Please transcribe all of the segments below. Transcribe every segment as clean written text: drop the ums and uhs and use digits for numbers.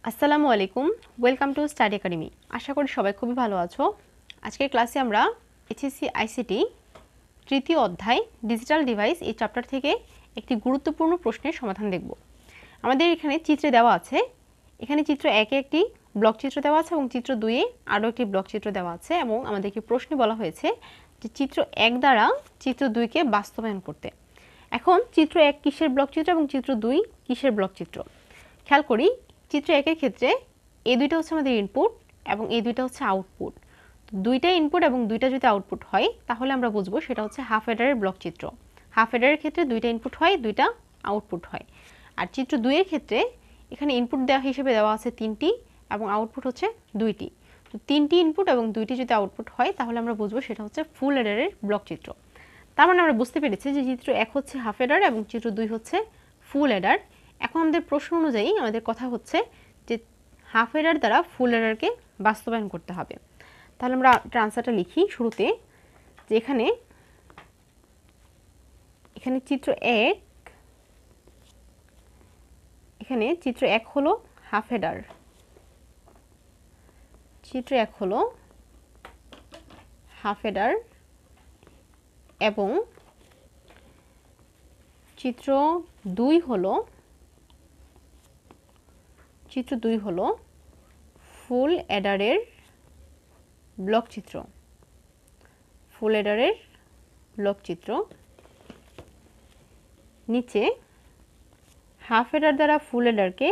আসসালামু আলাইকুম, welcome to study academy. আশা করি সবাই খুবই ভালো আছো। আজকের ক্লাসে আমরা এইচএসসি আইসিটি তৃতীয় অধ্যায় ডিজিটাল ডিভাইস এই চ্যাপ্টার থেকে একটি গুরুত্বপূর্ণ প্রশ্নের সমাধান দেখব। আমাদের এখানে চিত্রে দেওয়া আছে, এখানে চিত্র 1-এ একটি ব্লক চিত্র দেওয়া আছে এবং চিত্র 2-এ আরও একটি ব্লক চিত্র দেওয়া আছে এবং আমাদেরকে প্রশ্নে বলা হয়েছে যে চিত্র 1 দ্বারা চিত্র 2-কে বাস্তবায়ন করতে। এখন চিত্র 1 কিসের ব্লক চিত্র এবং চিত্র 2 কিসের ব্লক চিত্র খেয়াল করি। চিত্র 1-এর ক্ষেত্রে এই দুইটা হচ্ছে আমাদের ইনপুট এবং এই দুইটা হচ্ছে আউটপুট। দুইটা ইনপুট এবং দুইটা যদি আউটপুট হয় তাহলে আমরা বুঝবো সেটা হচ্ছে হাফ অ্যাডারের ব্লক চিত্র। হাফ অ্যাডারের ক্ষেত্রে দুইটা ইনপুট হয়, দুইটা আউটপুট হয়। আর চিত্র 2-এর ক্ষেত্রে এখানে ইনপুট দেওয়া হিসেবে দেওয়া আছে 3টি এবং আউটপুট হচ্ছে 2টি। তো 3টি ইনপুট এবং 2টি যদি আউটপুট হয় তাহলে আমরা বুঝবো সেটা হচ্ছে ফুল অ্যাডারের ব্লক চিত্র। তার মানে আমরা বুঝতে পেরেছি যে চিত্র 1 হচ্ছে হাফ অ্যাডার এবং চিত্র 2 হচ্ছে ফুল অ্যাডার। এখন আমাদের প্রশ্ন অনুযায়ী আমাদের কথা হচ্ছে যে হাফ অ্যাডার দ্বারা ফুল অ্যাডারকে বাস্তবায়ন করতে হবে। তাহলে আমরা আনসারটা লিখি শুরুতে যে এখানে চিত্র 1, এখানে চিত্র 1 হলো হাফ অ্যাডার, চিত্র 1 হলো হাফ অ্যাডার এবং চিত্র 2 হলো ফুল অ্যাডারের ব্লক চিত্র। ফুল অ্যাডারের ব্লক চিত্র। নিচে হাফ অ্যাডার দ্বারা ফুল অ্যাডারকে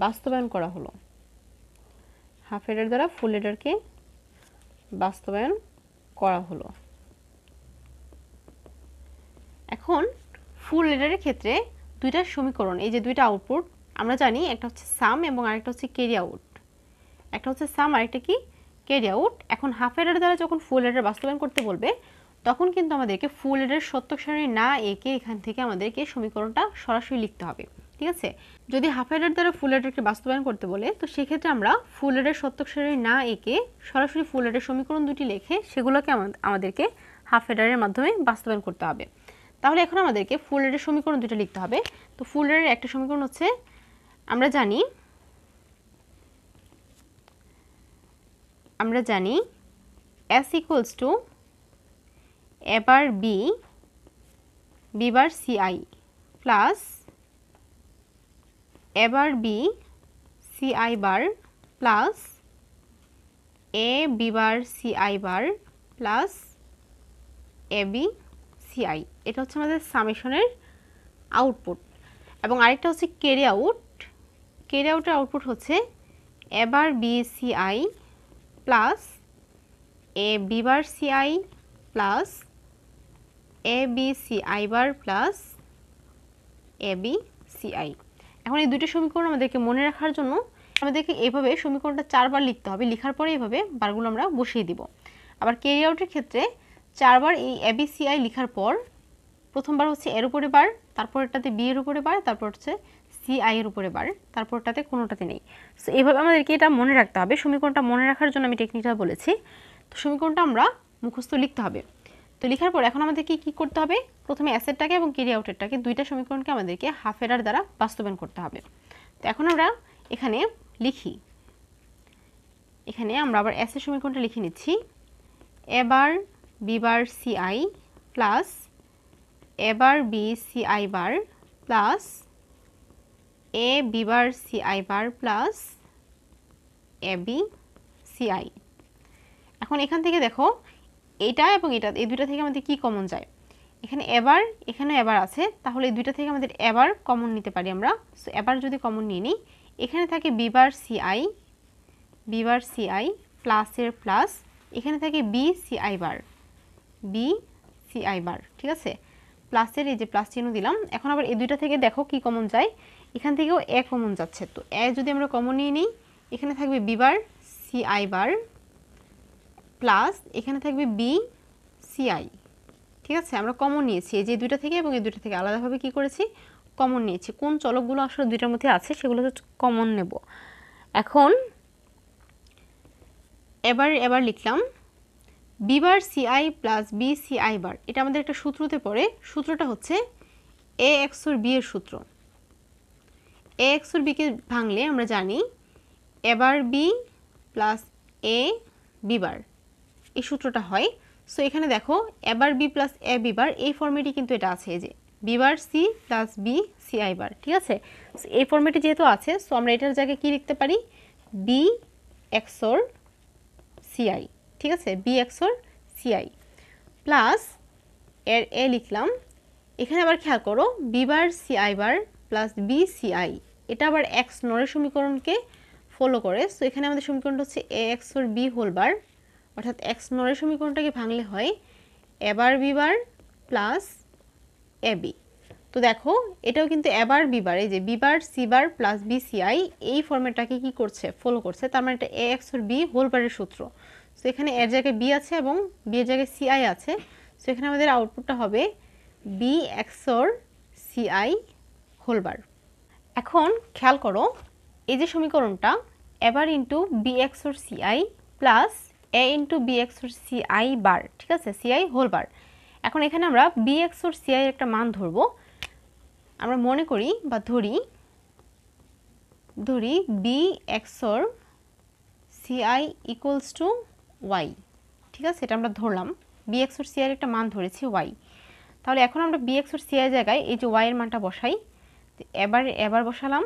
বাস্তবায়ন করা হলো। হাফ অ্যাডার দ্বারা ফুল অ্যাডারকে বাস্তবায়ন করা হলো। এখন ফুল অ্যাডারের ক্ষেত্রে দুইটা সমীকরণ, এই যে দুইটা আউটপুট আমরা জানি, একটা হচ্ছে সাম এবং আরেকটা হচ্ছে ক্যারি আউট। একটা হচ্ছে সাম, আরেকটা কি ক্যারি আউট। এখন হাফ অ্যাডার দ্বারা যখন ফুল অ্যাডার বাস্তবায়ন করতে বলবে তখন কিন্তু আমাদেরকে ফুল অ্যাডার সত্যক সারণী না এঁকে এখান থেকে আমাদেরকে সমীকরণটা সরাসরি লিখতে হবে, ঠিক আছে। যদি হাফ অ্যাডার দ্বারা ফুল অ্যাডারকে বাস্তবায়ন করতে বলে তো সেক্ষেত্রে আমরা ফুল অ্যাডার সত্যক সারণী না এঁকে সরাসরি ফুল অ্যাডার সমীকরণ দুটি লিখে সেগুলোকে আমাদেরকে হাফ অ্যাডারের মাধ্যমে বাস্তবায়ন করতে হবে। তাহলে এখন আমাদেরকে ফুল অ্যাডার সমীকরণ দুটো লিখতে হবে। তো ফুল অ্যাডারের একটা সমীকরণ হচ্ছে, আমরা জানি S equals to A bar B bar CI plus A bar B CI bar plus A B bar CI bar plus AB CI। এটা হচ্ছে আমাদের সামেশনের আউটপুট। এবং আরেকটা হচ্ছে ক্যারি আউট। ক্যারি আউটের আউটপুট হচ্ছে A bar B CI plus A B bar CI plus A B CI bar plus A B CI। এখন এই দুটো সমীকরণ আমাদেরকে মনে রাখার জন্য আমাদেরকে এইভাবে সমীকরণটা 4 বার লিখতে হবে। লেখার পরে এইভাবে বারগুলো আমরা বসিয়ে দিব। আবার ক্যারি আউটের ক্ষেত্রে 4 বার এই A B CI লেখার পর প্রথমবার হচ্ছে এর উপরে বার, তারপরটাতে বি এর উপরে বার, তারপর হচ্ছে CI এর উপরে বার, তারপরটাতে কোনোটাতে নেই। সো এইভাবে আমাদেরকে এটা মনে রাখতে হবে। সমীকরণটা মনে রাখার জন্য আমি টেকনিকটা বলেছি। তো সমীকরণটা আমরা মুখস্থ লিখতে হবে। তো লেখার পর এখন আমাদেরকে কি করতে হবে, প্রথমে অ্যাসেটটাকে এবং ক্যারি আউটেরটাকে দুইটা সমীকরণকে আমাদেরকে হাফ অ্যাডার দ্বারা বাস্তবায়ন করতে হবে। তো এখন আমরা এখানে লিখি, এখানে আমরা আবার অ্যাসেট সমীকরণটা লিখে নিচ্ছি। A bar B bar CI plus A bar B CI bar plus A B bar CI bar plus AB CI। এখন এখান থেকে দেখো এটা এবং এটা, এই দুইটা থেকে আমাদের কি কমন যায়, এখানে এবার এখানে এবার আছে, তাহলে এই দুইটা থেকে আমাদের এবার কমন নিতে পারি আমরা। সো এবার যদি কমন নিয়ে নিই, এখানে থাকে B bar CI প্লাসের প্লাস, এখানে থাকে B CI bar, ঠিক আছে। প্লাসের এই যে প্লাস চিহ্ন দিলাম। এখন আবার এই দুইটা থেকে দেখো কি কমন যায়, এখান থেকেও এ কমন যাচ্ছে। তো এ যদি আমরা কমন নিয়ে নিই, এখানে থাকবে B bar CI bar plus এখানে থাকবে B CI, ঠিক আছে। আমরা কমন নিয়েছি এই যে দুইটা থেকে এবং এই দুইটা থেকে আলাদাভাবে কি করেছি, কমন নিয়েছি। কোন চলকগুলো আসলে দুইটার মধ্যে আছে সেগুলো কমন নেব। এখন এবার লিখলাম B bar C I plus B C I bar, এটা আমাদের একটা সূত্রতে পড়ে। সূত্রটা হচ্ছে এ এক্সর বি এর সূত্র। এ এক্সর বিকে ভাঙলে আমরা জানি A bar B plus A B bar, এই সূত্রটা হয়। সো এখানে দেখো A bar B plus A B bar, এই ফর্মেটই কিন্তু এটা আছে, এই যে B bar C plus B C I bar, ঠিক আছে। এই ফর্মেটে যেহেতু আছে, সো আমরা এটার জায়গায় কি লিখতে পারি, বি এক্সর সিআই, ঠিক আছে, বি এক্সর সিআই প্লাস এর এ লিখলাম। এখানে আবার খেয়াল করো B bar CI bar plus B CI, এটা আবার এক্স নরের সমীকরণকে ফলো করে। সো এখানে আমাদের সমীকরণটা হচ্ছে এ এক্সর বি হোল বার, অর্থাৎ এক্স নরের সমীকরণটাকে ভাঙলে হয় এ bar B bar plus A B. তো দেখো এটাও কিন্তু এ বার বি বার, এই যে B bar C bar plus B CI, এই ফর্মেটটাকে কি করছে, ফলো করছে। তার মানে এটা এ এক্সর বি হোল বারের সূত্র। সো এখানে এর জায়গায় বি আছে এবং বি এর জায়গায় সিআই আছে। সো এখানে আমাদের আউটপুটটা হবে B XOR C I whole bar. এখন খেয়াল করো এই যে সমীকরণটা A bar into B XOR C I plus A into B XOR C I bar, ঠিক আছে, সিআই হোল বার। এখন এখানে আমরা বি এক্সর সিআই একটা মান ধরবো। আমরা মনে করি বা ধরি B XOR CI equals to Y, ঠিক আছে, এটা আমরা ধরলাম। বি এক্সর সিআই একটা মান ধরেছি ওয়াই। তাহলে এখন আমরা বি এক্সর সিআই জায়গায় এই যে ওয়াই এর মানটা বসাই। এবার বসালাম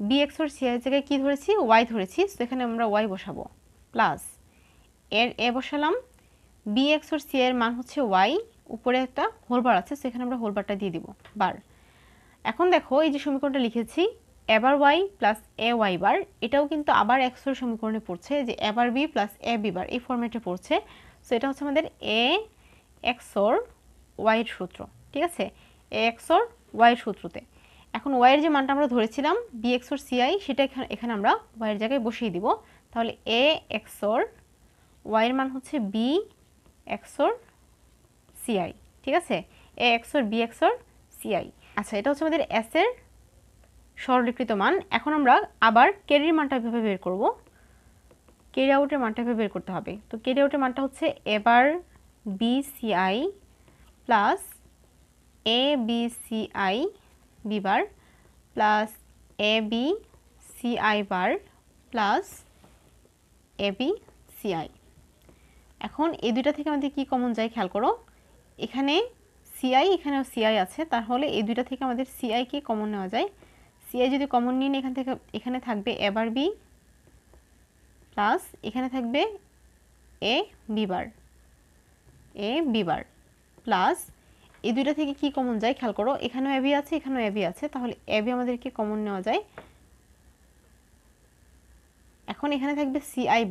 বি এক্সর সিআই জায়গায় কি ধরেছি, ওয়াই ধরেছি। তো এখানে আমরা ওয়াই বসাবো প্লাস এর এ বসালাম। বি এক্সর সিআই এর মান হচ্ছে ওয়াই, উপরে একটা হোল বার আছে, সেখানে আমরা হোল বারটা দিয়ে দিব বার। এখন দেখো এই যে সমীকরণটা লিখেছি এ বার Y plus A y bar, এটাও কিন্তু আবার এক্সর সমীকরণে পড়ছে, যে এ bar B plus A B bar, এই ফরম্যাটে পড়ছে। সো এটা হচ্ছে আমাদের এ এক্সর ওয়াই এর সূত্র, ঠিক আছে, এ এক্সর ওয়াই এর সূত্রতে। এখন ওয়াই এর যে মানটা আমরা ধরেছিলাম বি এক্সর সিআই, সেটা এখানে আমরা ওয়াই এর জায়গায় বসিয়ে দিব। তাহলে এ এক্সর ওয়াই এর মান হচ্ছে বি এক্সর সিআই, ঠিক আছে, এ এক্সর বি এক্সর সিআই। আচ্ছা, এটা হচ্ছে আমাদের এস এর সরলীকৃত মান। এখন আমরা আবার ক্যারির মানটা এভাবে বের করব, ক্যারি আউটের মানটা এভাবে বের করতে হবে। তো ক্যারি আউটের মানটা হচ্ছে এবার B C I plus A B C I B bar plus A B C I bar plus A B C I. এখন এই দুইটা থেকে আমাদের কি কমন যায় খেয়াল করো, এখানে সিআই এখানেও সিআই আছে, তাহলে এই দুইটা থেকে আমাদের সিআই কে কমন নেওয়া যায়। সিআই যদি কমন নিন, এখান থেকে এখানে থাকবে এ বার বি প্লাস এখানে থাকবে এ বি বার প্লাস এই দুইটা থেকে কি কমন যায় খেয়াল করো, এখানেও এ বি আছে এখানেও এ বি আছে, তাহলে এ বি আমাদেরকে কমন নেওয়া যায়। এখন এখানে থাকবে সিআই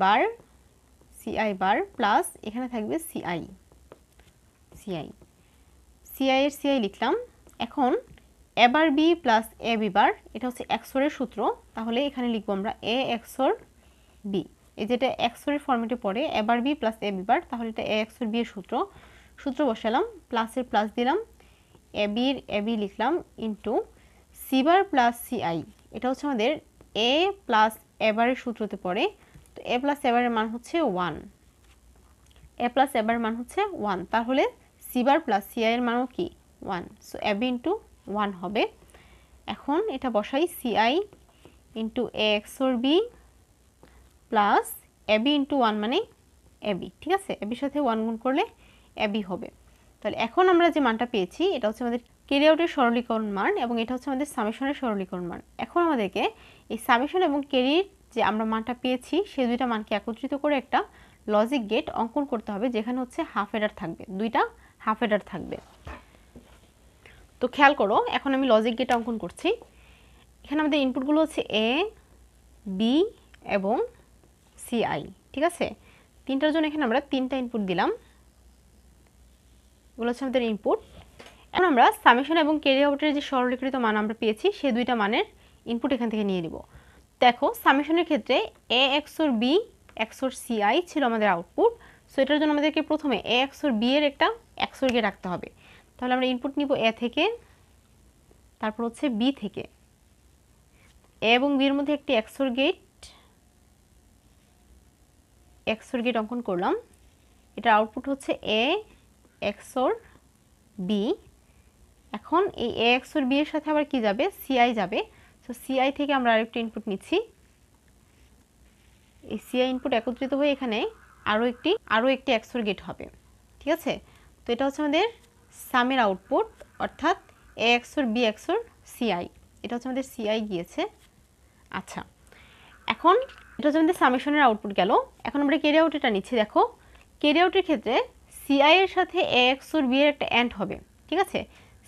বার প্লাস এখানে থাকবে সিআই এর সিআই লিখলাম। এখন এ bar B plus A B বার, এটা হচ্ছে এক্সরের সূত্র, তাহলে এখানে লিখবো আমরা এ এক্সর বি, এই যেটা এক্সরের ফর্মেটে পড়ে এ bar B plus A B বার, তাহলে এটা এ এক্সর বি এর সূত্র বসালাম, প্লাসের প্লাস দিলাম, এ বি লিখলাম into C bar plus CI, এটা হচ্ছে আমাদের এ প্লাস এ বারের সূত্রতে পড়ে। তো এ প্লাস এ বারের মান হচ্ছে 1, এ প্লাস এ বারের মান হচ্ছে 1, তাহলে সি বার প্লাস সিআই এর মানও কি 1, সো এ বি ইন্টু 1 হবে। এখন এটা বসাই CI into A XOR B plus A B into 1 মানে এ বি, ঠিক আছে, এ বির সাথে 1 গুণ করলে এ বি হবে। তাহলে এখন আমরা যে মানটা পেয়েছি এটা হচ্ছে আমাদের ক্যারি আউটের সরলীকরণ মান এবং এটা হচ্ছে আমাদের সামেশনের সরলীকরণ মান। এখন আমাদেরকে এই সামেশন এবং ক্যারির যে আমরা মানটা পেয়েছি সেই দুইটা মানকে একত্রিত করে একটা লজিক গেট অঙ্কন করতে হবে, যেখানে হচ্ছে হাফ এডার থাকবে, দুইটা হাফ এডার থাকবে। তো খেয়াল করো এখন আমি লজিক গেট অঙ্কন করছি। এখানে আমাদের ইনপুটগুলো হচ্ছে এ বি এবং সিআই, ঠিক আছে, তিনটার জন্য এখানে আমরা তিনটা ইনপুট দিলাম, এগুলো হচ্ছে আমাদের ইনপুট। এখন আমরা সামেশন এবং ক্যারি আউটের যে সরলীকৃত মান আমরা পেয়েছি সেই দুইটা মানের ইনপুট এখান থেকে নিয়ে নিব। দেখো সামেশনের ক্ষেত্রে এ এক্সর বি এক্সর সিআই ছিল আমাদের আউটপুট। সো এটার জন্য আমাদেরকে প্রথমে এ এক্সর বি এর একটা এক্সর গেট রাখতে হবে। তাহলে আমরা ইনপুট নিব এ থেকে, তারপর হচ্ছে বি থেকে, এ এবং বি এর মধ্যে একটি এক্সর গেট, XOR গেট অঙ্কন করলাম। এটার আউটপুট হচ্ছে A XOR B। এখন এই A XOR B এর সাথে আবার কি যাবে, CI যাবে। সো CI থেকে আমরা আরেকটা ইনপুট নিচ্ছি। এই CI ইনপুট একত্রিত হয়ে এখানে আরও একটি XOR গেট হবে, ঠিক আছে। তো এটা হচ্ছে আমাদের সামের আউটপুট, অর্থাৎ A XOR B XOR CI। এটা হচ্ছে আমাদের CI গিয়েছে। আচ্ছা, এখন এটা হচ্ছে আমাদের সামেশনের আউটপুট গেল। এখন আমরা ক্যারি আউট এটা নিচ্ছি। দেখো, ক্যারি আউটের ক্ষেত্রে CI এর সাথে A XOR B এর একটা অ্যান্ড হবে, ঠিক আছে।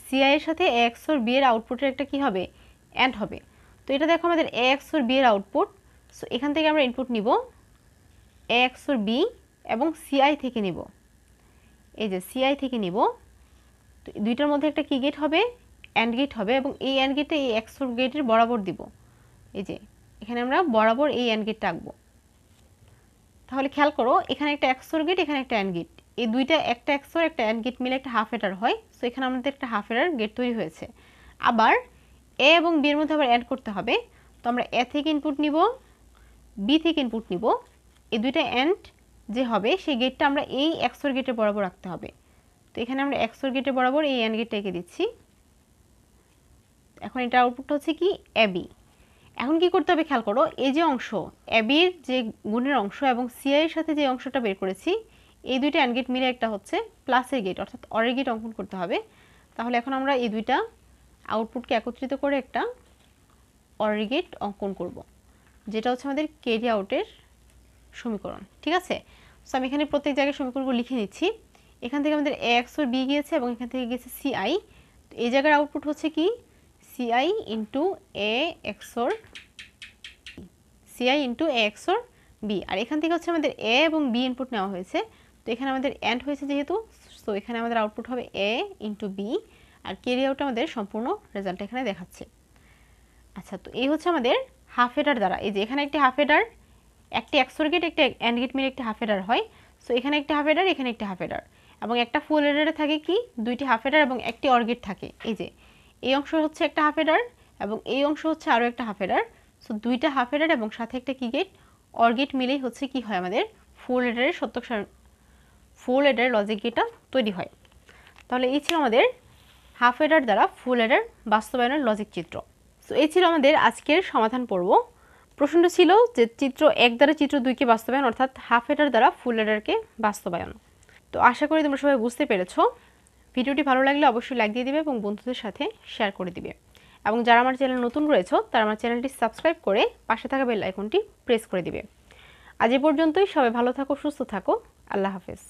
CI এর সাথে A XOR B এর আউটপুটের একটা কি হবে, অ্যান্ড হবে। তো এটা দেখো আমাদের A XOR B এর আউটপুট। সো এখান থেকে আমরা ইনপুট নিব A XOR B এবং CI থেকে নিব, এই যে CI থেকে নিব। তো দুইটার মধ্যে একটা কি গেট হবে, অ্যান্ড গেট হবে, এবং এই অ্যান্ড গেটে এই XOR গেটের বরাবর দিব। এই যে এখানে আমরা বরাবর এই অ্যান্ড গেটটা আঁকবো। তাহলে খেয়াল করো, এখানে একটা XOR গেট, এখানে একটা অ্যান্ড গেট, এই দুইটা একটা XOR একটা অ্যান্ড গেট মিলে একটা হাফ এডার হয়। সো এখানে আমাদের একটা হাফ এডার গেট তৈরি হয়েছে। আবার A এবং B এর মধ্যে আবার অ্যাড করতে হবে। তো আমরা A থেকে ইনপুট নিব, B থেকে ইনপুট নিব। এই দুইটা অ্যান্ড যে হবে সেই গেটটা আমরা এই XOR গেটের বরাবর রাখতে হবে। তো এখানে আমরা XOR গেটের বরাবর এই অ্যান্ড গেটটা এঁকে দিচ্ছি। এখন এটা আউটপুট হচ্ছে কি AB। এখন কি করতে হবে খেয়াল করো, এই যে অংশ ABর যে গুণের অংশ এবং CI এর সাথে যে অংশটা বের করেছি, এই দুইটা অ্যান্ড গেট মিলে একটা হচ্ছে প্লাসের গেট, অর্থাৎ অরের গেট অঙ্কন করতে হবে। তাহলে এখন আমরা এই দুইটা আউটপুটকে একত্রিত করে একটা অরের গেট অঙ্কন করব, যেটা হচ্ছে আমাদের ক্যারি আউটের সমীকরণ, ঠিক আছে। সো আমি এখানে প্রত্যেক জায়গায় সমীকরণগুলো লিখে নিচ্ছি। এখান থেকে আমাদের A XOR B গিয়েছে এবং এখান থেকে গিয়েছে CI। তো এই জায়গার আউটপুট হচ্ছে কি CI into A XOR B। আর এখান থেকে হচ্ছে আমাদের A এবং B ইনপুট নেওয়া হয়েছে। তো এখানে আমাদের অ্যান্ড হয়েছে যেহেতু, সো এখানে আমাদের আউটপুট হবে A ইন্টু B। আর ক্যারি আউট আমাদের সম্পূর্ণ রেজাল্ট এখানে দেখাচ্ছে। আচ্ছা, তো এই হচ্ছে আমাদের হাফ এডার দ্বারা, এই যে এখানে একটি হাফ এডার, একটি XOR গেট একটা অ্যান্ড গেট মিলে একটি হাফ এডার হয়। সো এখানে একটি হাফ এডার, এখানে একটি হাফ এডার, এবং একটা ফুল এডারে থাকে কি দুইটি হাফ এডার এবং একটি অর গেট থাকে। এই যে এই অংশ হচ্ছে একটা হাফ এডার এবং এই অংশ হচ্ছে আরও একটা হাফ এডার। সো দুইটা হাফ এডার এবং সাথে একটা কি গেট, অর গেট মিলেই হচ্ছে কি হয় আমাদের ফুল এডারের ফুল এডারের লজিক গেটটা তৈরি হয়। তাহলে এই ছিল আমাদের হাফ এডার দ্বারা ফুল এডার বাস্তবায়নের লজিক চিত্র। সো এই ছিল আমাদের আজকের সমাধান পর্ব। প্রশ্নটা ছিল যে চিত্র 1 দ্বারা চিত্র 2কে বাস্তবায়ন, অর্থাৎ হাফ এডার দ্বারা ফুল এডারকে বাস্তবায়ন। তো আশা করি তোমরা সবাই বুঝতে পেরেছো। ভিডিওটি ভালো লাগলে অবশ্যই লাইক দিয়ে দিবে এবং বন্ধুদের সাথে শেয়ার করে দিবে। এবং যারা আমার চ্যানেল নতুন রয়েছে তারা আমার চ্যানেলটি সাবস্ক্রাইব করে পাশে থাকা বেল আইকনটি প্রেস করে দিবে। আজ এ পর্যন্তই। সবাই ভালো থাকো, সুস্থ থাকো। আল্লাহ হাফেজ।